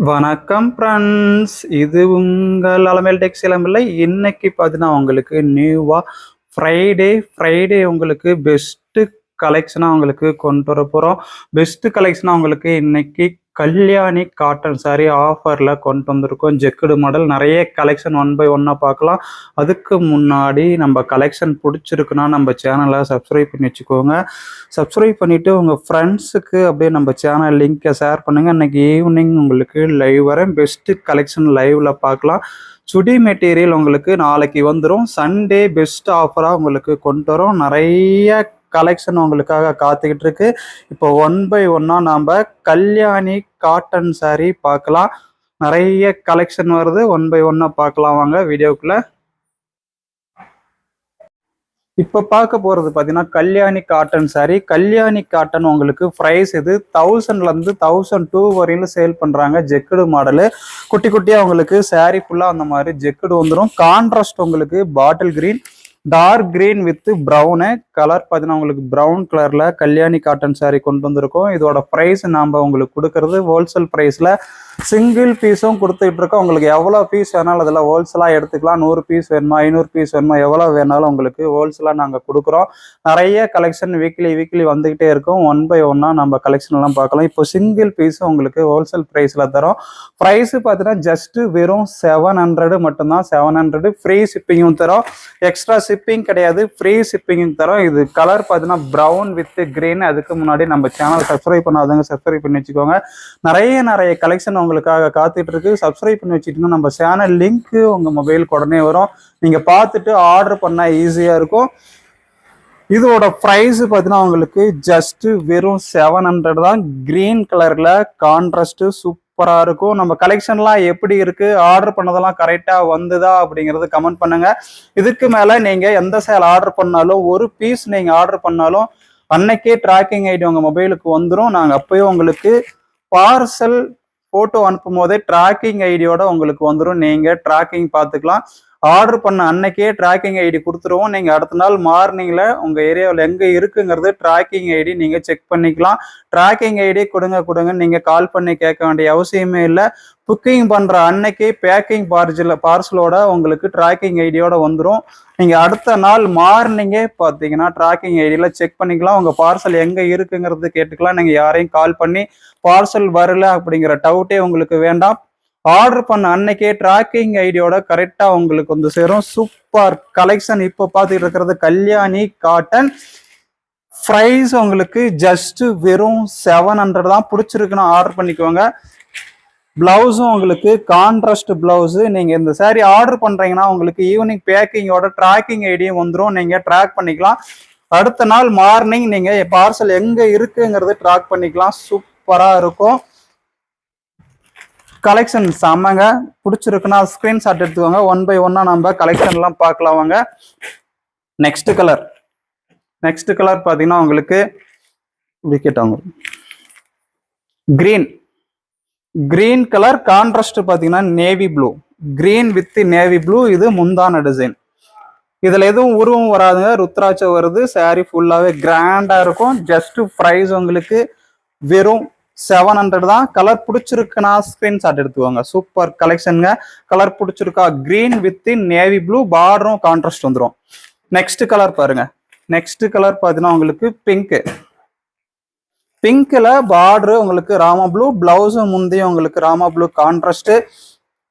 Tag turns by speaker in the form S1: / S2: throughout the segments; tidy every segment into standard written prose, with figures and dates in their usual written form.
S1: வணக்கம் ஃப்ரெண்ட்ஸ், இது உங்கள் அலமேல் டெக்ஸ்டைல் இல்லை. இன்னைக்கு பார்த்தீங்கன்னா உங்களுக்கு ஃப்ரைடே உங்களுக்கு பெஸ்ட்டு கலெக்ஷனாக உங்களுக்கு கொண்டு வர போகிறோம். பெஸ்ட்டு கலெக்ஷனாக உங்களுக்கு இன்னைக்கு கல்யாணி காட்டன் சாரீ ஆஃபரில் கொண்டு வந்திருக்கோம். ஜெக்குடு மாடல் நிறைய கலெக்ஷன் ஒன் பை ஒன்னாக பார்க்கலாம். அதுக்கு முன்னாடி நம்ம கலெக்ஷன் பிடிச்சிருக்குன்னா நம்ம சேனலை சப்ஸ்கிரைப் பண்ணி வச்சுக்கோங்க. சப்ஸ்கிரைப் பண்ணிவிட்டு உங்கள் ஃப்ரெண்ட்ஸுக்கு அப்படியே நம்ம சேனல் லிங்க்கை ஷேர் பண்ணுங்கள். இன்றைக்கி ஈவினிங் உங்களுக்கு லைவ் வரேன். பெஸ்ட்டு கலெக்ஷன் லைவில் பார்க்கலாம். சுடி மெட்டீரியல் உங்களுக்கு நாளைக்கு வந்துடும். சண்டே பெஸ்ட் ஆஃபராக உங்களுக்கு கொண்டு வரோம். நிறைய கலெக்ஷன் உங்களுக்காக காத்துக்கிட்டு இருக்கு. இப்போ ஒன் பை ஒன்னா நாம கல்யாணி காட்டன் சாரீ பார்க்கலாம். நிறைய கலெக்ஷன் வருது, ஒன் பை ஒன்னா பார்க்கலாம். வாங்க வீடியோக்குள்ள. இப்போ பார்க்க போகிறது பார்த்தீங்கன்னா கல்யாணி காட்டன் சாரீ. கல்யாணி காட்டன் உங்களுக்கு ப்ரைஸ் இது 1000லேருந்து 1002 வரையிலும் சேல் பண்ணுறாங்க. ஜெக்குடு மாடலு குட்டி குட்டியாக உங்களுக்கு சாரீ ஃபுல்லாக அந்த மாதிரி ஜெக்குடு வந்துடும். கான்ட்ராஸ்ட் உங்களுக்கு bottle green, dark green with brown colour பார்த்தீங்கன்னா உங்களுக்கு ப்ரௌன் கலரில் கல்யாணி காட்டன் சாரீ கொண்டு வந்திருக்கோம். இதோட ப்ரைஸ் நாம் உங்களுக்கு கொடுக்கறது ஹோல்சேல் ப்ரைஸில் சிங்கிள் பீஸும் கொடுத்துக்கிட்டு இருக்கோம். உங்களுக்கு எவ்வளோ பீஸ் வேணாலும் அதில் ஹோல்சேலாக எடுத்துக்கலாம். 100 பீஸ் வேணுமா, 500 பீஸ் வேணுமா, எவ்வளோ வேணாலும் உங்களுக்கு ஹோல்சேலாக நாங்கள் கொடுக்குறோம். நிறைய கலெக்ஷன் வீக்லி வந்துக்கிட்டே இருக்கும். ஒன் பை ஒன்னாக நம்ம கலெக்ஷன் எல்லாம் பார்க்கலாம். இப்போ சிங்கிள் பீஸ் உங்களுக்கு ஹோல்சேல் ப்ரைஸில் தரோம். ப்ரைஸு பார்த்தீங்கன்னா ஜஸ்ட்டு வெறும் 700 மட்டும்தான். 700 ஃப்ரீ ஷிப்பிங்கும் தரோம். எக்ஸ்ட்ரா ஷிப்பிங் கிடையாது, ஃப்ரீ ஷிப்பிங்கும் தரோம். இது கலர் பார்த்தீங்கன்னா ப்ரௌன் வித் கிரீன். அதுக்கு முன்னாடி நம்ம சேனல் சப்ஸ்கிரைப் பண்ணாதவங்க சப்ஸ்கிரைப் பண்ணி வச்சுக்கோங்க. நிறைய கலெக்ஷன் உங்களுக்காக காத்துட்டு இருக்கு. சப்ஸ்கிரைப் பண்ணி வச்சுட்டீங்கன்னா நம்ம சேனல் லிங்க் உங்க மொபைலுக்கு உடனே வரும். நீங்க பார்த்துட்டு ஆர்டர் பண்ணா ஈஸியா இருக்கும். இதோட ப்ரைஸ் பார்த்தீங்கன்னா உங்களுக்கு ஜஸ்ட் வெறும் 700 தான். கிரீன் கலர்ல கான்ட்ராஸ்ட் சூப்பரா இருக்கும். நம்ம கலெக்ஷன்லாம் எப்படி இருக்கு, ஆர்டர் பண்ணதெல்லாம் கரெக்டா வந்துதா அப்படிங்கறது கமெண்ட் பண்ணுங்க. இதுக்கு மேல நீங்க எந்த சேல் ஆர்டர் பண்ணாலும், ஒரு பீஸ் நீங்க ஆர்டர் பண்ணாலும் அன்னைக்கே ட்ராக்கிங் ஐடி உங்க மொபைலுக்கு வந்துடும். நாங்க அப்பயும் உங்களுக்கு பார்சல் போட்டோ அனுப்பும் போதே ட்ராக்கிங் ஐடியோட உங்களுக்கு வந்துடும். நீங்க ட்ராக்கிங் பார்த்துக்கலாம். ஆர்டர் பண்ண அன்னைக்கே ட்ராக்கிங் ஐடி கொடுத்துருவோம். நீங்கள் அடுத்த நாள் மார்னிங்கில் உங்கள் ஏரியாவில் எங்கே இருக்குங்கிறது ட்ராக்கிங் ஐடி நீங்கள் செக் பண்ணிக்கலாம். ட்ராக்கிங் ஐடி கொடுங்க நீங்கள் கால் பண்ணி கேட்க வேண்டிய அவசியமே இல்லை. புக்கிங் பண்ணுற அன்னைக்கு பேக்கிங் பார்சலோட உங்களுக்கு ட்ராக்கிங் ஐடியோட வந்துடும். நீங்கள் அடுத்த நாள் மார்னிங்கே பார்த்தீங்கன்னா ட்ராக்கிங் ஐடியில் செக் பண்ணிக்கலாம். உங்கள் பார்சல் எங்கே இருக்குங்கிறது கேட்டுக்கலாம். நீங்கள் யாரையும் கால் பண்ணி பார்சல் வரல அப்படிங்கிற டவுட்டே உங்களுக்கு வேண்டாம். ஆர்டர் பண்ண அன்னைக்கே ட்ராக்கிங் ஐடியோட கரெக்டா உங்களுக்கு வந்து சேரும். Super collection. இப்போ பார்த்துட்டு இருக்கிறது கல்யாணி காட்டன். ப்ரைஸ் உங்களுக்கு ஜஸ்ட் வெறும் 700 தான். பிடிச்சிருக்குன்னா ஆர்டர் பண்ணிக்கோங்க. பிளவுஸும் உங்களுக்கு கான்ட்ராஸ்ட் பிளவுஸ். நீங்க இந்த சாரீ ஆர்டர் பண்றீங்கன்னா உங்களுக்கு ஈவினிங் பேக்கிங்கோட ட்ராக்கிங் ஐடியும் வந்துடும். நீங்க ட்ராக் பண்ணிக்கலாம். அடுத்த நாள் மார்னிங் நீங்க பார்சல் எங்க இருக்குங்கிறது ட்ராக் பண்ணிக்கலாம். சூப்பரா இருக்கும். கலெக்ஷன் செம்மங்க. பிடிச்சிருக்குன்னா ஸ்கிரீன்ஷாட் எடுத்துக்கோங்க. ஒன் பை ஒன்னா நம்ம கலெக்ஷன் எல்லாம் பார்க்கலாம். வாங்க. நெக்ஸ்ட் கலர் பார்த்தீங்கன்னா உங்களுக்கு விக்கெட் ஆகும். கிரீன் கலர் கான்ட்ராஸ்ட் பார்த்தீங்கன்னா navy blue. Green with navy blue. இது முந்தான டிசைன். இதுல எதுவும் உருவம் வராதுங்க, ருத்ராட்சம் வருது. சாரி ஃபுல்லாவே கிராண்டா இருக்கும். ஜஸ்ட் ப்ரைஸ் உங்களுக்கு வெறும் 700 தான். கலர் பிடிச்சிருக்குன்னா ஸ்கிரீன்ஷாட் எடுத்துக்கோங்க. சூப்பர் கலெக்ஷனுங்க. கலர் பிடிச்சிருக்கா? Green with navy blue. பார்டரும் கான்ட்ராஸ்ட் வந்துடும். நெக்ஸ்ட் கலர் பாருங்க. நெக்ஸ்ட் கலர் பார்த்தீங்கன்னா உங்களுக்கு பிங்க்ல பார்டரு உங்களுக்கு ராமா ப்ளூ. பிளவுஸும் முந்தையும் உங்களுக்கு ராமா ப்ளூ கான்ட்ராஸ்ட்.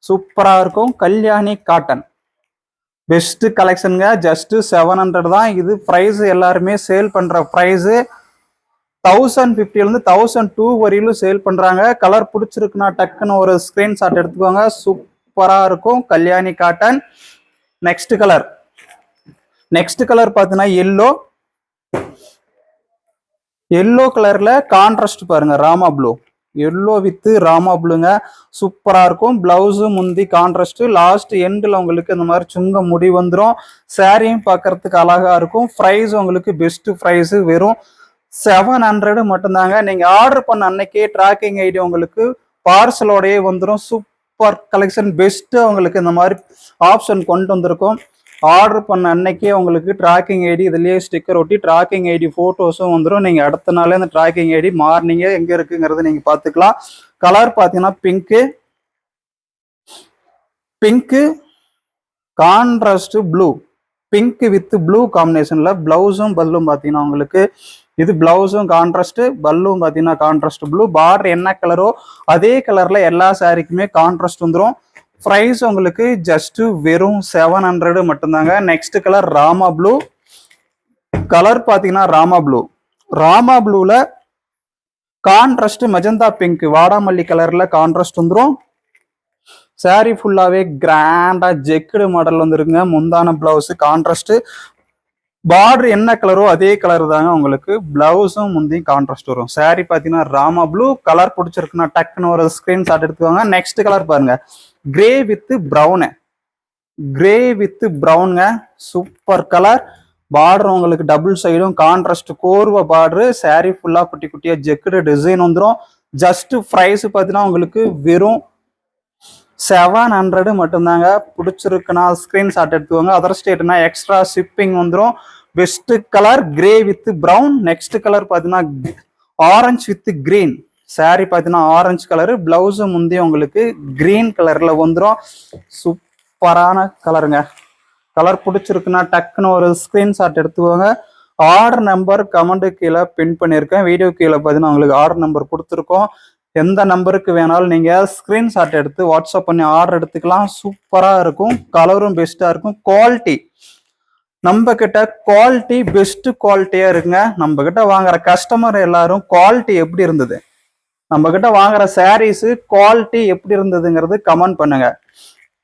S1: சூப்பரா இருக்கும். கல்யாணி காட்டன் பெஸ்ட் கலெக்ஷனுங்க. ஜஸ்ட் 700 தான். இது ப்ரைஸ் எல்லாருமே சேல் பண்ற ப்ரைஸ் 1050லேருந்து 1002 வரையிலும் சேல் பண்றாங்க. கலர் பிடிச்சிருக்குன்னா டக்குன்னு ஒரு ஸ்கிரீன்ஷாட் எடுத்துக்கோங்க. சூப்பரா இருக்கும் கல்யாணி காட்டன். நெக்ஸ்ட் கலர் பார்த்தீங்கன்னா எல்லோ கலர்ல கான்ட்ராஸ்ட் பாருங்க. Rama blue. Yellow with Rama ப்ளூங்க. சூப்பரா இருக்கும். பிளவுஸு முந்தி கான்ட்ராஸ்ட். லாஸ்ட் எண்டில் உங்களுக்கு இந்த மாதிரி சுங்க முடி வந்துடும். சாரியும் பார்க்கறதுக்கு அழகா இருக்கும். ப்ரைஸ் உங்களுக்கு பெஸ்ட் ப்ரைஸ் வெறும் 700 மட்டும்தாங்க. நீங்க ஆர்டர் பண்ண அன்னைக்கே ட்ராக்கிங் ஐடி உங்களுக்கு பார்சலோடயே வந்துடும். Super collection. பெஸ்ட் உங்களுக்கு இந்த மாதிரி ஆப்ஷன் கொண்டு வந்திருக்கும். ஆர்டர் பண்ண அன்னைக்கே உங்களுக்கு ட்ராக்கிங் ஐடி இதுலேயே ஸ்டிக்கர் ஒட்டி ட்ராக்கிங் ஐடி ஃபோட்டோஸும் வந்துடும். நீங்கள் அடுத்த நாளே அந்த ட்ராக்கிங் ஐடி மார்னிங்கே எங்கே இருக்குங்கிறது நீங்கள் பார்த்துக்கலாம். கலர் பாத்தீங்கன்னா பிங்க்கு contrast blue, pink with blue காம்பினேஷன்ல பிளவுஸும் பல்லும் பாத்தீங்கன்னா உங்களுக்கு இது பிளவுஸும் கான்ட்ராஸ்ட், பல்லும் பாத்தீங்கன்னா கான்ட்ராஸ்ட் ப்ளூ. பார்டர் என்ன கலரோ அதே கலர்ல எல்லா சாரிக்குமே கான்ட்ராஸ்ட் வந்துடும். பிரைஸ் உங்களுக்கு ஜஸ்ட் வெறும் 700 மட்டும்தாங்க. Next colour Rama blue. Colour பாத்தீங்கன்னா ராமா ப்ளூல கான்ட்ராஸ்ட் மெஜந்தா பிங்க் வாடாமல்லி கலர்ல கான்ட்ராஸ்ட் வந்துடும். சாரி ஃபுல்லாவே கிராண்டா ஜெக்குடு மாடல் வந்துருங்க. முந்தான பிளவுஸ் கான்ட்ராஸ்ட், பார்டர் என்ன கலரோ அதே கலர் தாங்க உங்களுக்கு பிளவுஸும் முந்தையும் கான்ட்ராஸ்ட் வரும். சாரி பாத்தீங்கன்னா ராமா ப்ளூ. கலர் பிடிச்சிருக்குன்னா டக்குன்னு ஒரு ஸ்கிரீன்ஷாட் எடுத்துக்கோங்க. நெக்ஸ்ட் கலர் பாருங்க, கிரே வித் ப்ரௌனுங்க. Super colour. பார்டர் உங்களுக்கு டபுள் சைடும் கான்ட்ராஸ்ட் கோர்வ பார்டரு. சாரி ஃபுல்லா குட்டி குட்டியா ஜெக்குடு டிசைன் வந்துடும். ஜஸ்ட் பிரைஸ் பாத்தீங்கன்னா உங்களுக்கு வெறும் 700 மட்டும்தாங்க. பிடிச்சிருக்குன்னா ஸ்கிரீன்ஷாட் எடுத்துக்கோங்க. அதர் ஸ்டேட்னா எக்ஸ்ட்ரா ஷிப்பிங் வந்துடும். Best colour grey with brown. Next colour பாத்தீங்கன்னா ஆரஞ்சு வித் கிரீன். சாரி பாத்தீங்கன்னா ஆரஞ்சு கலரு, பிளவுஸ் முந்தைய உங்களுக்கு கிரீன் கலர்ல வந்துடும். சூப்பரான கலருங்க. கலர் பிடிச்சிருக்குன்னா டக்குன்னு ஒரு ஸ்கிரீன்ஷாட் எடுத்துக்கோங்க. ஆர்டர் நம்பர் கமெண்ட் கீழே பின் பண்ணியிருக்கேன். வீடியோ கீழே பார்த்தீங்கன்னா உங்களுக்கு ஆர்டர் நம்பர் கொடுத்துருக்கோம். எந்த நம்பருக்கு வேணாலும் நீங்கள் ஸ்க்ரீன்ஷாட் எடுத்து வாட்ஸ்அப் பண்ணி ஆர்டர் எடுத்துக்கலாம். சூப்பராக இருக்கும், கலரும் பெஸ்ட்டாக இருக்கும். குவாலிட்டி நம்ம கிட்ட குவாலிட்டி பெஸ்ட் குவாலிட்டியாக இருக்குங்க. நம்ம கிட்ட வாங்குற கஸ்டமர் எல்லாரும் குவாலிட்டி எப்படி இருந்தது, நம்ம கிட்ட வாங்குற சாரீஸு குவாலிட்டி எப்படி இருந்ததுங்கிறது கமெண்ட் பண்ணுங்க.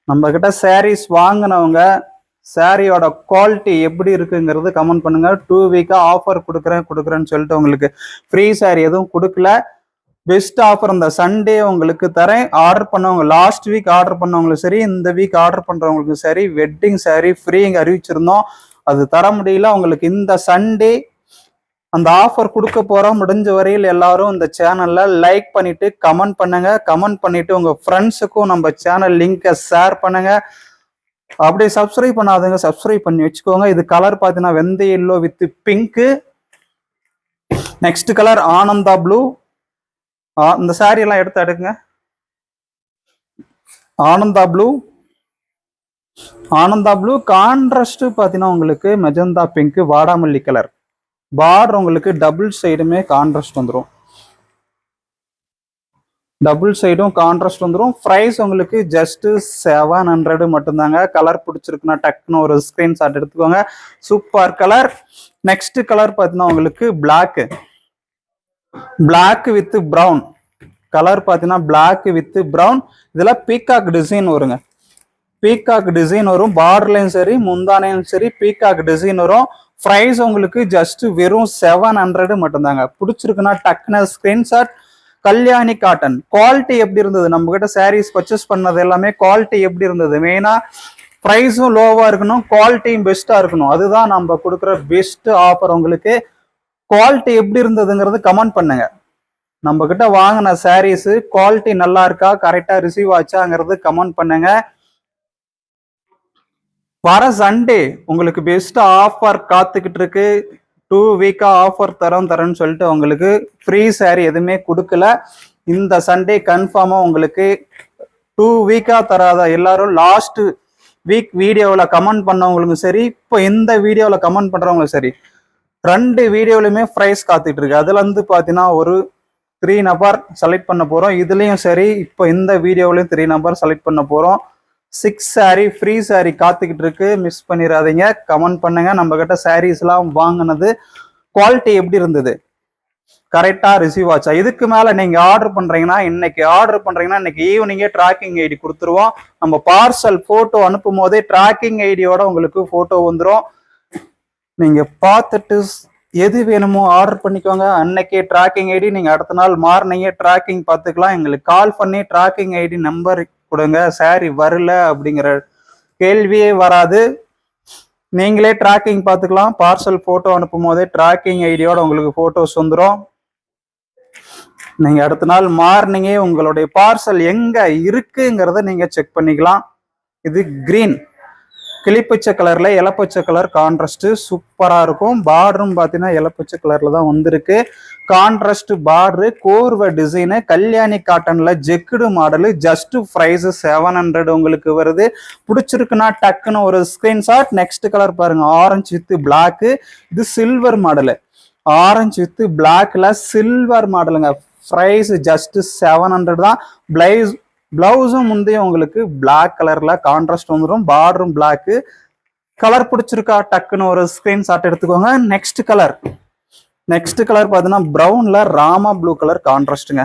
S1: நம்ம கிட்ட சாரீஸ் வாங்கினவங்க சாரியோட குவாலிட்டி எப்படி இருக்குங்கிறது கமெண்ட் பண்ணுங்க. 2 வீக்கா ஆஃபர் கொடுக்குறேன்னு சொல்லிட்டு உங்களுக்கு ஃப்ரீ சாரி எதுவும் கொடுக்கல. பெஸ்ட் ஆஃபர் இந்த சண்டே உங்களுக்கு தரேன். ஆர்டர் பண்ணவங்க லாஸ்ட் வீக் ஆர்டர் பண்ணவங்களும் சரி, இந்த வீக் ஆர்டர் பண்றவங்களுக்கும் சரி வெட்டிங் சாரி ஃப்ரீங்க அறிவிச்சிருந்தோம். அது தர முடியல. உங்களுக்கு இந்த சண்டே அந்த ஆஃபர் கொடுக்க போறோம். முடிஞ்ச வரையில் எல்லாரும் இந்த சேனல்ல லைக் பண்ணிட்டு கமெண்ட் பண்ணுங்க. கமெண்ட் பண்ணிட்டு உங்க ஃப்ரெண்ட்ஸுக்கும் நம்ம சேனல் லிங்கை ஷேர் பண்ணுங்க. அப்படியே சப்ஸ்கிரைப் பண்ணாதவங்க சப்ஸ்கிரைப் பண்ணி வச்சுக்கோங்க. இது கலர் பார்த்தீங்கன்னா வெந்தய yellow with pink. Next colour Ananda blue. இந்த சாரி எல்லாம் எடுத்து எடுங்க. ஆனந்தா ப்ளூ கான்ட்ராஸ்ட் பார்த்தீங்கன்னா உங்களுக்கு மெஜந்தா பிங்க் வாடாமல்லி கலர். பார்டர் உங்களுக்கு டபுள் சைடுமே கான்ட்ராஸ்ட் வந்துடும். பிரைஸ் உங்களுக்கு ஜஸ்ட் 700 மட்டும்தாங்க. கலர் பிடிச்சிருக்குன்னா டக்குன்னு ஒரு ஸ்கிரீன்ஷாட் எடுத்துக்கோங்க. Super colour. நெக்ஸ்ட் கலர் பார்த்தீங்கன்னா உங்களுக்கு பிளாக் வித் ப்ரௌன். கலர் பார்த்தீங்கன்னா பிளாக் வித் ப்ரௌன். இதெல்லாம் பீகாக் டிசைன் வருங்க. பார்டர்லையும் சரி முந்தானையும் சரி பீகாக் டிசைன் வரும். பிரைஸ் உங்களுக்கு ஜஸ்ட் வெறும் 700 மட்டும்தாங்க. பிடிச்சிருக்குன்னா டக்குன்னு ஸ்கிரீன்ஷாட். கல்யாணி காட்டன் குவாலிட்டி எப்படி இருந்தது, நம்ம கிட்ட சாரீஸ் பர்ச்சேஸ் பண்ணது எல்லாமே குவாலிட்டி எப்படி இருந்தது, மெயினா ப்ரைஸும் லோவா இருக்கணும், குவாலிட்டியும் பெஸ்டா இருக்கணும். அதுதான் நம்ம கொடுக்குற பெஸ்ட் ஆஃபர். உங்களுக்கு குவாலிட்டி எப்படி இருந்ததுங்கிறது கமெண்ட் பண்ணுங்க. நம்ம கிட்ட வாங்கின சாரீஸ் குவாலிட்டி நல்லா இருக்கா, கரெக்டா ரிசீவ் ஆச்சாங்கிறது கமெண்ட் பண்ணுங்க. வர சண்டே உங்களுக்கு பெஸ்ட் ஆஃபர் காத்துக்கிட்டு இருக்கு. 2 வீக்கா ஆஃபர் தரேன்னு சொல்லிட்டு உங்களுக்கு ஃப்ரீ சாரி எதுவுமே கொடுக்கல. இந்த சண்டே கன்ஃபார்மா உங்களுக்கு 2 வீக்கா தராத எல்லாரும் லாஸ்ட் வீக் வீடியோவில் கமெண்ட் பண்ணவங்களுக்கும் சரி, இப்போ இந்த வீடியோவில் கமெண்ட் பண்றவங்களும் சரி, 2 வீடியோலையுமே ப்ரைஸ் காத்துட்டு இருக்கு. அதுல இருந்து பார்த்தீங்கன்னா ஒரு 3 நம்பர் செலக்ட் பண்ண போறோம். இதுலயும் சரி, இப்போ இந்த வீடியோவிலையும் 3 நம்பர் செலக்ட் பண்ண போறோம். 6 சாரி ஃப்ரீ சாரி காத்துக்கிட்டு இருக்கு. மிஸ் பண்ணிடாதீங்க. கமெண்ட் பண்ணுங்க. நம்ம கிட்ட சாரீஸ் எல்லாம் வாங்கினது குவாலிட்டி எப்படி இருந்தது, கரெக்டா ரிசீவ் ஆச்சா. இதுக்கு மேல நீங்க ஆர்டர் பண்றீங்கன்னா இன்னைக்கு ஈவினிங்கே ட்ராக்கிங் ஐடி கொடுத்துருவோம். நம்ம பார்சல் போட்டோ அனுப்பும் போதே ட்ராக்கிங் ஐடியோட உங்களுக்கு போட்டோ வந்துடும். நீங்க பார்த்துட்டு எது வேணுமோ ஆர்டர் பண்ணிக்கோங்க. அன்னைக்கே ட்ராக்கிங் ஐடி, நீங்க அடுத்த நாள் மார்னிங்கே ட்ராக்கிங் பார்த்துக்கலாம். எங்களுக்கு கால் பண்ணி ட்ராக்கிங் ஐடி நம்பர் கொடுங்க, சாரி வரல அப்படிங்கிற கேள்வியே வராது. நீங்களே ட்ராக்கிங் பார்த்துக்கலாம். பார்சல் போட்டோ அனுப்பும் போதே ட்ராக்கிங் ஐடியோட உங்களுக்கு போட்டோஸ் வந்துடும். நீங்க அடுத்த நாள் மார்னிங்கே உங்களுடைய பார்சல் எங்க இருக்குங்கிறத நீங்க செக் பண்ணிக்கலாம். இது கிரீன் கிளிப்பச்சை கலர்ல இலப்பச்சை கலர் கான்ட்ராஸ்ட் சூப்பரா இருக்கும். பார்டரும் பாத்தீங்கன்னா இலப்பச்சை கலர்ல தான் வந்திருக்கு. கான்ட்ராஸ்ட் பார்டரு, கோர்வ டிசைனு, கல்யாணி காட்டன்ல ஜெக்குடு மாடலு. ஜஸ்ட் பிரைஸ் 700 உங்களுக்கு வருது. பிடிச்சிருக்குன்னா டக்குன்னு ஒரு ஸ்கிரீன்ஷாட். நெக்ஸ்ட் கலர் பாருங்க, ஆரஞ்சு வித் பிளாக். இது சில்வர் மாடலு, ஆரஞ்சு வித் பிளாக்ல சில்வர் மாடலுங்க. பிரைஸ் ஜஸ்ட் 700 தான். பிளவுஸும் முந்தைய உங்களுக்கு பிளாக் கலர்ல கான்ட்ராஸ்ட் வந்துடும். பார்டரும் பிளாக். கலர் பிடிச்சிருக்கா டக்குன்னு ஒரு ஸ்கிரீன்ஷாட் எடுத்துக்கோங்க. நெக்ஸ்ட் கலர் பாத்தீங்கன்னா ப்ரௌன்ல ராமா ப்ளூ கலர் கான்ட்ராஸ்ட்டுங்க.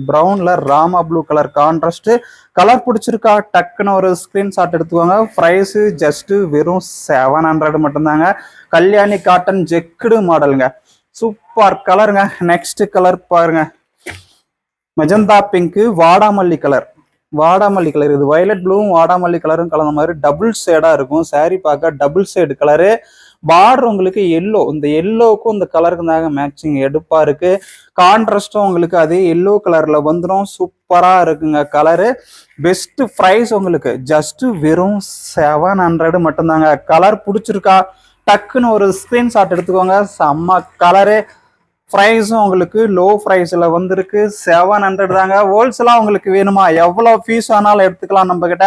S1: ப்ரௌன்ல Rama blue colour contrast. Colour பிடிச்சிருக்கா டக்குன்னு ஒரு ஸ்கிரீன்ஷாட் எடுத்துக்கோங்க. பிரைஸ் ஜஸ்ட் வெறும் 700 மட்டும்தாங்க. கல்யாணி காட்டன் ஜெக்குடு மாடலுங்க. சூப்பர் கலருங்க. நெக்ஸ்ட் கலர் பாருங்க, மெஜந்தா பிங்க், வாடாமல்லி கலர். இது வயலட் ப்ளூவும் வாடாமல்லி கலரும் கலந்த மாதிரி டபுள் ஷேடா இருக்கும். சாரி பார்க்க டபுள் ஷேடு கலரு. பார்டர் உங்களுக்கு எல்லோ, இந்த எல்லோவுக்கும் இந்த கலருக்கு தாங்க மேட்சிங் எடுப்பா இருக்கு. கான்ட்ராஸ்டும் உங்களுக்கு அதே எல்லோ கலர்ல வந்துடும். சூப்பரா இருக்குங்க கலரு. பெஸ்ட் பிரைஸ் உங்களுக்கு ஜஸ்ட் வெறும் 700 மட்டும்தாங்க. கலர் பிடிச்சிருக்கா டக்குன்னு ஒரு ஸ்கிரீன்ஷாட் எடுத்துக்கோங்க. செம்ம கலரு. ப்ரைஸும் உங்களுக்கு லோ ப்ரைஸ்ல வந்திருக்கு. 700 தாங்க. ஹோல்சேலா உங்களுக்கு வேணுமா, எவ்வளவு பீஸ் ஆனாலும் எடுத்துக்கலாம். நம்ம கிட்ட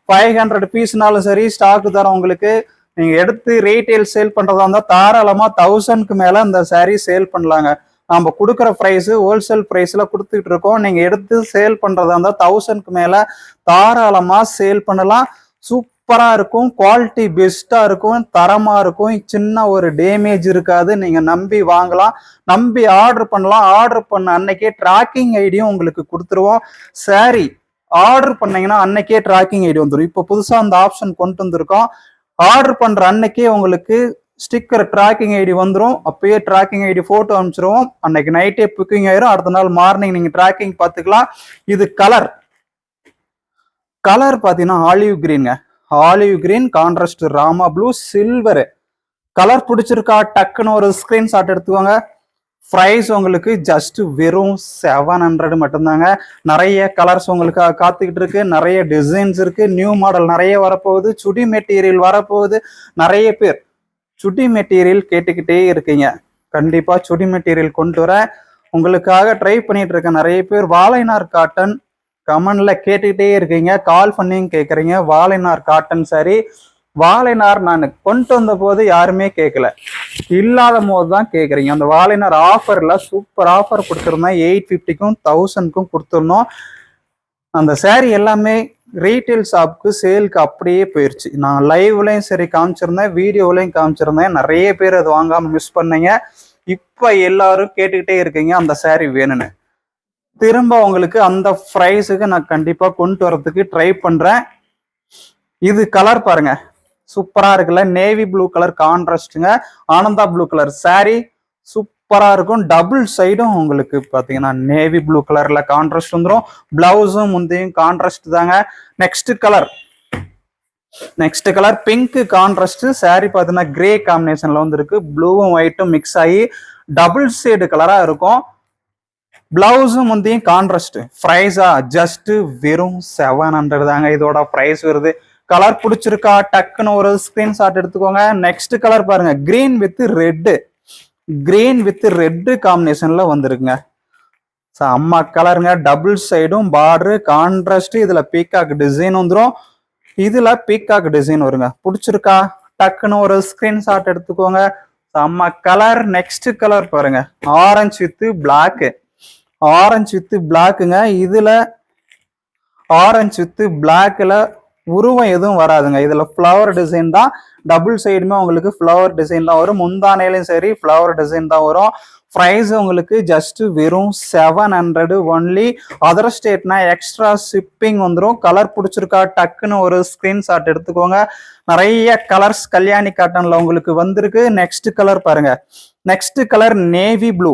S1: 500 பீஸ்னாலும் சரி ஸ்டாக் தரோம் உங்களுக்கு. நீங்க எடுத்து ரீட்டைல் சேல் பண்றதா இருந்தா தாராளமா 1000க்கு மேல இந்த சாரீ சேல் பண்ணலாங்க. நம்ம கொடுக்குற ப்ரைஸ் ஹோல்சேல் பிரைஸ்ல கொடுத்துட்டு இருக்கோம். நீங்க எடுத்து சேல் பண்றதா இருந்தா 1000க்கு மேல தாராளமா சேல் பண்ணலாம். சூப்பரா இருக்கும். குவாலிட்டி பெஸ்டா இருக்கும். தரமா இருக்கும். சின்ன ஒரு டேமேஜ் இருக்காது. நீங்க நம்பி வாங்கலாம், நம்பி ஆர்டர் பண்ணலாம். ஆர்டர் பண்ண அன்னைக்கே ட்ராக்கிங் ஐடியும் உங்களுக்கு கொடுத்துருவோம். சாரி ஆர்டர் பண்ணீங்கன்னா அன்னைக்கே ட்ராக்கிங் ஐடி வந்துடும். இப்போ புதுசா அந்த ஆப்ஷன் கொண்டு வந்திருக்கோம். ஆர்டர் பண்ற அன்னைக்கே உங்களுக்கு ஸ்டிக்கர் ட்ராக்கிங் ஐடி வந்துடும். அப்பயே ட்ராக்கிங் ஐடி போட்டோ அனுப்பிச்சிருவோம். அன்னைக்கு நைட்டே புக்கிங் ஆயிரும். அடுத்த நாள் மார்னிங் நீங்க ட்ராக்கிங் பார்த்துக்கலாம். இது கலர் பாத்தீங்கன்னா ஆலிவ் கிரீன்ங்க. Olive green contrast Rama blue silver. Colour பிடிச்சிருக்கா டக்குன்னு ஒரு ஸ்கிரீன்ஷாட் எடுத்துக்கோங்க. பிரைஸ் உங்களுக்கு ஜஸ்ட் வெறும் 700 மட்டும்தாங்க. நிறைய கலர்ஸ் உங்களுக்கு காத்துக்கிட்டு இருக்கு. நிறைய டிசைன்ஸ் இருக்கு. நியூ மாடல் நிறைய வரப்போகுது. சுடி மெட்டீரியல் வரப்போகுது. நிறைய பேர் சுடி மெட்டீரியல் கேட்டுக்கிட்டே இருக்கீங்க. கண்டிப்பா சுடி மெட்டீரியல் கொண்டு வர உங்களுக்காக ட்ரை பண்ணிட்டு இருக்கேன். நிறைய பேர் வாழைநார் காட்டன் கமெண்ட்ல கேட்டுக்கிட்டே இருக்கீங்க. கால் பண்ணியும் கேட்குறீங்க. வாழைநார் காட்டன் சாரி. வாழைநார் நான் கொண்டு வந்த போது யாருமே கேட்கல, இல்லாத போது தான் கேட்குறீங்க. அந்த வாழைநார் ஆஃபர்ல சூப்பர் ஆஃபர் கொடுத்துருந்தோம். 850க்கும் 1000க்கும் கொடுத்துருந்தோம். அந்த சாரி எல்லாமே ரீட்டைல் ஷாப்புக்கு சேலுக்கு அப்படியே போயிடுச்சு. நான் லைவ்லையும் சரி காமிச்சிருந்தேன், வீடியோலையும் காமிச்சிருந்தேன். நிறைய பேர் அது வாங்காம மிஸ் பண்ணீங்க. இப்போ எல்லாரும் கேட்டுக்கிட்டே இருக்கீங்க அந்த சாரி வேணும்னு. திரும்ப உங்களுக்கு அந்த ப்ரைஸுக்கு நான் கண்டிப்பா கொண்டு வரதுக்கு ட்ரை பண்றேன். இது கலர் பாருங்க, சூப்பரா இருக்குல்ல. நேவி ப்ளூ கலர் கான்ட்ராஸ்டுங்க. ஆனந்தா ப்ளூ கலர் சாரி சூப்பரா இருக்கும். டபுள் சைடும் உங்களுக்கு பாத்தீங்கன்னா நேவி ப்ளூ கலர்ல கான்ட்ராஸ்ட் வந்துடும். பிளவுஸும் முந்தையும் கான்ட்ராஸ்ட் தாங்க. Next colour pink contrast sorry பாத்தீங்கன்னா கிரே காம்பினேஷன்ல வந்து இருக்கு. ப்ளூவும் ஒயிட்டும் மிக்ஸ் ஆகி டபுள் ஷேடு கலரா இருக்கும். பிளவுஸும் முந்தையும் கான்ட்ராஸ்ட். பிரைஸா ஜஸ்ட் வெறும் 700 தாங்க இதோட பிரைஸ் வருது. கலர் பிடிச்சிருக்கா டக்குன்னு ஒரு ஸ்கிரீன்ஷாட் எடுத்துக்கோங்க. நெக்ஸ்ட் கலர் பாருங்க, கிரீன் வித் ரெட் காம்பினேஷன்ல வந்துருக்குங்க. அம்மா கலருங்க. டபுள் சைடும் பார்டரு கான்ட்ராஸ்ட். இதுல பீகாக் டிசைன் வந்துடும். இதுல பீகாக் டிசைன் வருங்க. பிடிச்சிருக்கா டக்குன்னு ஒரு ஸ்கிரீன்ஷாட் எடுத்துக்கோங்க. அம்மா கலர். நெக்ஸ்ட் கலர் பாருங்க, ஆரஞ்சு வித் பிளாக்குங்க. இதுல ஆரஞ்சு வித் பிளாக்ல உருவம் எதுவும் வராதுங்க. இதுல ஃப்ளவர் டிசைன் தான். டபுள் சைடுமே உங்களுக்கு ஃப்ளவர் டிசைன் தான் வரும். முந்தானையிலும் சரி ஃப்ளவர் டிசைன் தான் வரும். பிரைஸ் உங்களுக்கு ஜஸ்ட் வெறும் 700 ஒன்லி. அதர் ஸ்டேட்னா எக்ஸ்ட்ரா ஷிப்பிங் வந்துடும். கலர் பிடிச்சிருக்கா டக்குன்னு ஒரு ஸ்கிரீன்ஷாட் எடுத்துக்கோங்க. நிறைய கலர்ஸ் கல்யாணி காட்டன்ல உங்களுக்கு வந்திருக்கு. நெக்ஸ்ட் கலர் பாருங்க, next colour navy blue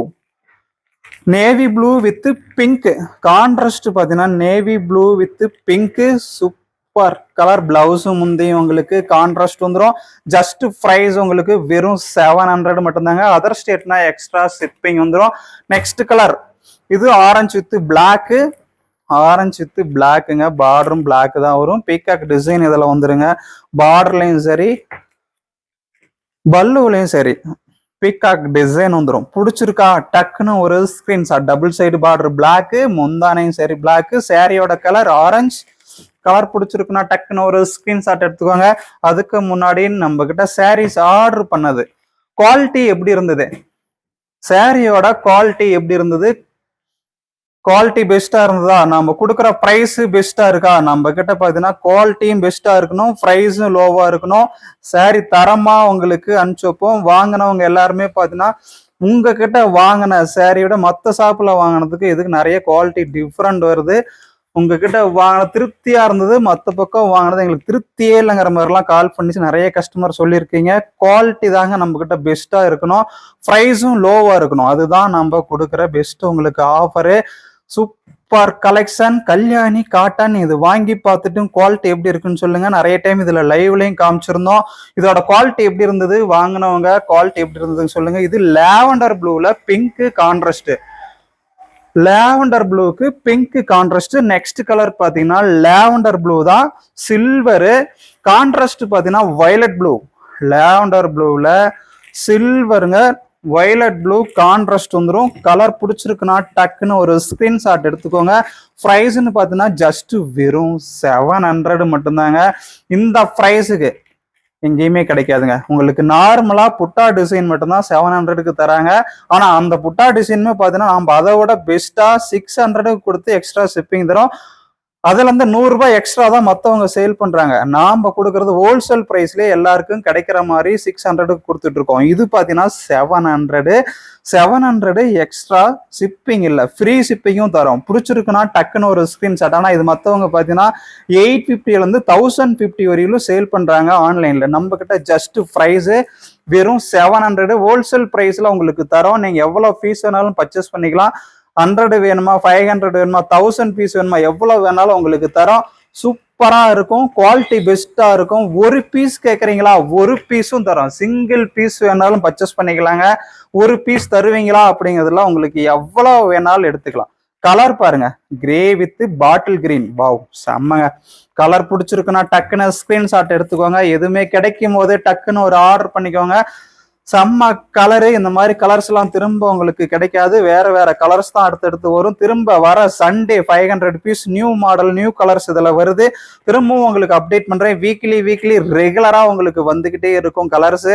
S1: with pink contrast. பாத்தீங்கன்னா navy blue with pink super colour. பிளவுஸும் முந்தையும் உங்களுக்கு கான்ட்ராஸ்ட் வந்துடும். ஜஸ்ட் பிரைஸ் உங்களுக்கு வெறும் 700 மட்டும்தாங்க. அதர் ஸ்டேட்னா எக்ஸ்ட்ரா ஷிப்பிங் வந்துடும். நெக்ஸ்ட் கலர் இது orange with black. Orange with பிளாக்குங்க. பார்டரும் பிளாக் தான் வரும். பீகாக் டிசைன் இதில் வந்துருங்க. பார்டர்லையும் சரி பல்லுலையும் சரி பீகாக் டிசைன் வந்துடும். பிடிச்சிருக்கா டக்குன்னு ஒரு screenshot. Double side border black, முந்தானையும் சரி பிளாக்கு, சாரியோட கலர் ஆரஞ்சு. கலர் பிடிச்சிருக்குன்னா டக்குன்னு ஒரு ஸ்கிரீன்ஷாட் எடுத்துக்கோங்க. அதுக்கு முன்னாடி நம்ம கிட்ட சாரீஸ் ஆர்டர் பண்ணது குவாலிட்டி எப்படி இருந்தது, சாரியோட குவாலிட்டி எப்படி இருந்தது, குவாலிட்டி பெஸ்டா இருந்ததா, நம்ம கொடுக்குற ப்ரைஸ் பெஸ்டா இருக்கா, நம்ம கிட்ட பாத்தீங்கன்னா குவாலிட்டியும் பெஸ்டா இருக்கணும், ப்ரைஸும் லோவா இருக்கணும், சாரி தரமா உங்களுக்கு அனுப்பிச்சு வைப்போம். வாங்கினவங்க எல்லாருமே பாத்தீங்கன்னா உங்ககிட்ட வாங்கின சாரியோட மற்ற ஷாப்ல வாங்கினதுக்கு இதுக்கு நிறைய குவாலிட்டி டிஃப்ரெண்ட் வருது. உங்ககிட்ட வாங்கின திருப்தியா இருந்தது, மற்ற பக்கம் வாங்கினது எங்களுக்கு திருப்தியே இல்லைங்கிற மாதிரிலாம் கால் பண்ணிச்சு நிறைய கஸ்டமர் சொல்லியிருக்கீங்க. குவாலிட்டி தாங்க நம்ம கிட்ட பெஸ்டா இருக்கணும், ப்ரைஸும் லோவா இருக்கணும். அதுதான் நம்ம கொடுக்குற பெஸ்ட் உங்களுக்கு offer. Super collection Kalyani cotton. இது வாங்கி பார்த்துட்டு குவாலிட்டி எப்படி இருக்குன்னு சொல்லுங்க. நிறைய டைம் இதுல லைவ்லயும் காமிச்சிருந்தோம். இதோட குவாலிட்டி எப்படி இருந்தது, வாங்கினவங்க குவாலிட்டி எப்படி இருந்ததுன்னு சொல்லுங்க. இது லாவெண்டர் ப்ளூல பிங்க் கான்ட்ராஸ்ட், லாவெண்டர் ப்ளூக்கு பிங்க் கான்ட்ராஸ்ட். நெக்ஸ்ட் கலர் பாத்தீங்கன்னா லாவெண்டர் ப்ளூ தான், சில்வரு. கான்ட்ராஸ்ட் பாத்தீங்கன்னா வயலட் ப்ளூ, லாவெண்டர் ப்ளூல சில்வருங்க, வயலட் ப்ளூ கான்ட்ராஸ்ட் வந்துடும். கலர் பிடிச்சிருக்குன்னா டக்குன்னு ஒரு ஸ்கிரீன்ஷாட் எடுத்துக்கோங்க. ப்ரைஸ்ன்னு பார்த்தீங்கன்னா ஜஸ்ட் வெறும் 700 மட்டும்தாங்க. இந்த ப்ரைஸுக்கு எங்கேயுமே கிடைக்காதுங்க. உங்களுக்கு நார்மலா புட்டா டிசைன் மட்டும்தான் 700க்கு தராங்க. ஆனா அந்த புட்டா டிசைனுமே பார்த்தீங்கன்னா நம்ம அதை விட பெஸ்டா 600க்கு கொடுத்து எக்ஸ்ட்ரா ஷிப்பிங் தரோம். அதுல இருந்து 100 ரூபாய் எக்ஸ்ட்ரா தான் மத்தவங்க சேல் பண்றாங்க. நாம கொடுக்கறது ஹோல்சேல் பிரைஸ்லயே எல்லாருக்கும் கிடைக்கிற மாதிரி 600க்கு கொடுத்துட்டு இருக்கோம். இது பாத்தீங்கன்னா 700 எக்ஸ்ட்ரா ஷிப்பிங் இல்ல, ஃப்ரீ ஷிப்பிங்கும் தரோம். பிடிச்சிருக்குன்னா டக்குன்னு ஒரு ஸ்கிரீன்ஷாட். ஆனா இது மத்தவங்க பாத்தீங்கன்னா 850ல இருந்து 1050 வரையிலும் சேல் பண்றாங்க ஆன்லைன்ல. நம்ம கிட்ட ஜஸ்ட் பிரைஸ் வெறும் 700 ஹோல்சேல் பிரைஸ்ல உங்களுக்கு தரோம். நீங்க எவ்வளவு பீஸ் வேணாலும் பர்ச்சேஸ் பண்ணிக்கலாம். 100 வேணுமா, 500 வேணுமா, 1000 பீஸ் வேணுமா, எவ்வளவு வேணாலும் உங்களுக்கு தரோம். சூப்பரா இருக்கும், குவாலிட்டி பெஸ்டா இருக்கும். ஒரு பீஸ் கேட்குறீங்களா, ஒரு பீஸும் தரோம். சிங்கிள் பீஸ் வேணாலும் பர்ச்சேஸ் பண்ணிக்கலாங்க. ஒரு பீஸ் தருவீங்களா அப்படிங்கிறதுலாம் உங்களுக்கு எவ்வளவு வேணாலும் எடுத்துக்கலாம். கலர் பாருங்க, grey with bottle green. Wow செம்மங்க. கலர் பிடிச்சிருக்குன்னா டக்குன்னு ஸ்கிரீன்ஷாட் எடுத்துக்கோங்க. எதுவுமே கிடைக்கும் போது டக்குன்னு ஒரு ஆர்டர் பண்ணிக்கோங்க. செம்ம கலரு. இந்த மாதிரி கலர்ஸ் எல்லாம் திரும்ப உங்களுக்கு கிடைக்காது. வேற வேற கலர்ஸ் தான் அடுத்தடுத்து வரும். திரும்ப வர Sunday 500 piece new model new colours இதுல வருது. திரும்பவும் உங்களுக்கு அப்டேட் பண்றேன். வீக்லி ரெகுலரா உங்களுக்கு வந்துகிட்டே இருக்கும் கலர்ஸ்.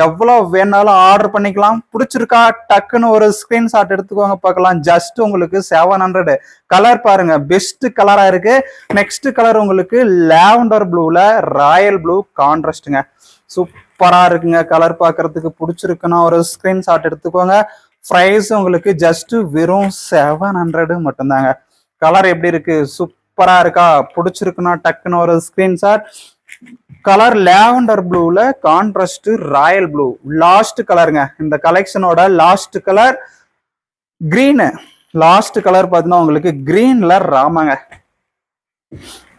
S1: எவ்வளவு வேணாலும் ஆர்டர் பண்ணிக்கலாம். பிடிச்சிருக்கா டக்குன்னு ஒரு ஸ்கிரீன்ஷாட் எடுத்துக்கோங்க பார்க்கலாம். ஜஸ்ட் உங்களுக்கு 700. கலர் பாருங்க, பெஸ்ட் கலரா இருக்கு. நெக்ஸ்ட் கலர் உங்களுக்கு லாவெண்டர் ப்ளூல ராயல் ப்ளூ கான்ட்ராஸ்ட்ங்க. சூப்பரா இருக்குங்க. கலர் பார்க்கறதுக்கு பிடிச்சிருக்குன்னா ஒரு ஸ்கிரீன்ஷாட் எடுத்துக்கோங்க. பிரைஸ் உங்களுக்கு ஜஸ்ட் வெறும் 700 மட்டும்தாங்க. கலர் எப்படி இருக்கு, சூப்பரா இருக்கா, பிடிச்சிருக்குன்னா டக்குன்னு ஒரு ஸ்கிரீன்ஷாட். கலர் லாவெண்டர் ப்ளூல கான்ட்ராஸ்ட் ராயல் ப்ளூ. லாஸ்ட் கலருங்க, இந்த கலெக்ஷனோட last colour green. Last colour பார்த்தீங்கன்னா உங்களுக்கு கிரீன்ல ராமாங்க.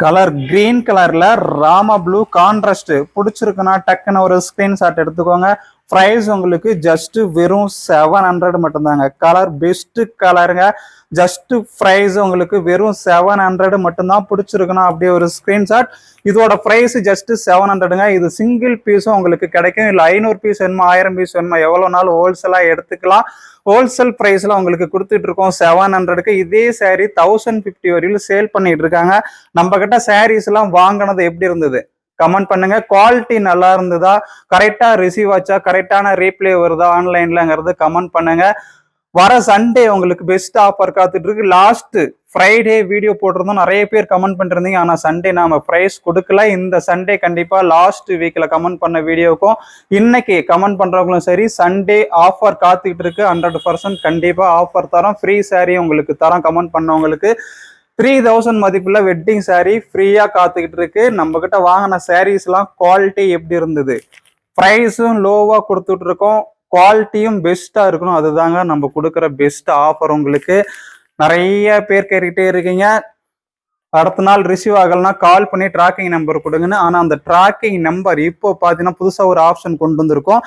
S1: கலர் கிரீன் கலர்ல ராமா ப்ளூ கான்ட்ராஸ்ட். பிடிச்சிருக்குன்னா டக்குன்னு ஒரு ஸ்கிரீன்ஷாட் எடுத்துக்கோங்க. பிரைஸ் உங்களுக்கு ஜஸ்ட் வெறும் 700 மட்டும்தாங்க. கலர் பெஸ்ட் கலருங்க. ஜஸ்ட் பிரைஸ் உங்களுக்கு வெறும் 700 மட்டும்தான். பிடிச்சிருக்குன்னா அப்படியே ஒரு ஸ்கிரீன்ஷாட். இதோட பிரைஸ் ஜஸ்ட் 700ங்க. இது சிங்கிள் பீஸும் உங்களுக்கு கிடைக்கும். இல்லை 500 பீஸ் வேணுமா, 1000 பீஸ் வேணுமா, எவ்வளவு நாள் ஹோல்சேலா எடுத்துக்கலாம். ஹோல்சேல் பிரைஸ்ல உங்களுக்கு கொடுத்துட்டு இருக்கோம் 700க்கு. இதே சாரி 1050 வரையிலும் சேல் பண்ணிட்டு இருக்காங்க. நம்ம கிட்ட சாரீஸ் எல்லாம் வாங்கினது எப்படி இருந்தது கமெண்ட் பண்ணுங்க. குவாலிட்டி நல்லா இருந்ததா, கரெக்டா ரிசீவ் ஆச்சா, கரெக்டான ரீப்ளே வருதா ஆன்லைன்லங்கிறது கமெண்ட் பண்ணுங்க. வர சண்டே உங்களுக்கு பெஸ்ட் ஆஃபர் காத்துட்டு இருக்கு. லாஸ்ட் ஃப்ரைடே வீடியோ போட்டிருந்தோம், நிறைய பேர் கமெண்ட் பண்ணிருந்தீங்க. ஆனா சண்டே நாம பிரைஸ் கொடுக்கல. இந்த சண்டே கண்டிப்பா லாஸ்ட் வீக்ல கமெண்ட் பண்ண வீடியோக்கும் இன்னைக்கு கமெண்ட் பண்றவங்களும் சரி, சண்டே ஆஃபர் காத்துக்கிட்டு இருக்கு. 100% கண்டிப்பா ஆஃபர் தரோம். ஃப்ரீ சாரி உங்களுக்கு தரோம். கமெண்ட் பண்ணவங்களுக்கு 3000 மதிப்புள்ள வெட்டிங் சாரி ஃப்ரீயா காத்துக்கிட்டு இருக்கு. நம்ம கிட்ட வாங்கின சாரீஸ் எல்லாம் குவாலிட்டி எப்படி இருந்தது, பிரைஸும் லோவா கொடுத்துட்டு இருக்கோம், குவாலிட்டியும் பெஸ்டா இருக்கணும். அதுதாங்க நம்ம கொடுக்குற பெஸ்ட் ஆஃபர். உங்களுக்கு நிறைய பேர் கேட்டுக்கிட்டே இருக்கீங்க, அடுத்த நாள் ரிசீவ் ஆகலன்னா கால் பண்ணி ட்ராக்கிங் நம்பர் கொடுங்கன்னு. ஆனா அந்த ட்ராக்கிங் நம்பர் இப்போ பாத்தீங்கன்னா புதுசா ஒரு ஆப்ஷன் கொண்டு வந்திருக்கோம்.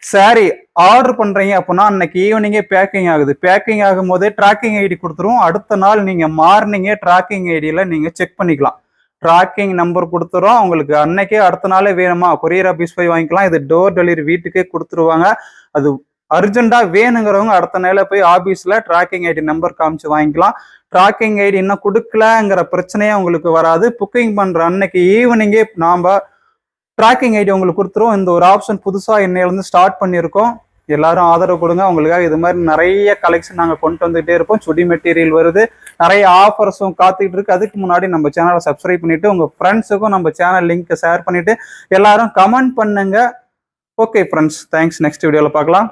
S1: சாரி ஆர்டர் பண்றீங்க அப்படின்னா அன்னைக்கு ஈவினிங்கே பேக்கிங் ஆகுது. பேக்கிங் ஆகும் போதே ட்ராக்கிங் ஐடி கொடுத்துரும். அடுத்த நாள் நீங்க மார்னிங்கே ட்ராக்கிங் ஐடியில நீங்க செக் பண்ணிக்கலாம். ட்ராக்கிங் நம்பர் கொடுத்துரும் உங்களுக்கு. அன்னைக்கே அடுத்த நாளே வேணுமா கொரியர் ஆபீஸ் போய் வாங்கிக்கலாம். இது டோர் டெலிவரி வீட்டுக்கே கொடுத்துருவாங்க. அது அர்ஜென்ட்டா வேணுங்கிறவங்க அடுத்த நாள போய் ஆபீஸ்ல ட்ராக்கிங் ஐடி நம்பர் காமிச்சு வாங்கிக்கலாம். ட்ராக்கிங் ஐடி இன்னும் கொடுக்கலங்கிற பிரச்சனையே உங்களுக்கு வராது. புக்கிங் பண்ற அன்னைக்கு ஈவினிங்கே நாம ட்ராக்கிங் ஐடி உங்களுக்கு கொடுத்துரும். இந்த ஒரு ஆப்ஷன் புதுசா இன்னையிலிருந்து ஸ்டார்ட் பண்ணியிருக்கோம். எல்லாரும் ஆதரவு கொடுங்க. உங்களுக்காக இது மாதிரி நிறைய கலெக்ஷன் நாங்கள் கொண்டு வந்துகிட்டே இருப்போம். சுடி மெட்டீரியல் வருது, நிறைய ஆஃபர்ஸும் காத்துக்கிட்டு இருக்கு. அதுக்கு முன்னாடி நம்ம சேனலை சப்ஸ்கிரைப் பண்ணிட்டு உங்க ஃப்ரெண்ட்ஸுக்கும் நம்ம சேனல் லிங்க் ஷேர் பண்ணிட்டு எல்லாரும் கமெண்ட் பண்ணுங்க. Okay friends, thanks. நெக்ஸ்ட் வீடியோவில் பார்க்கலாம்.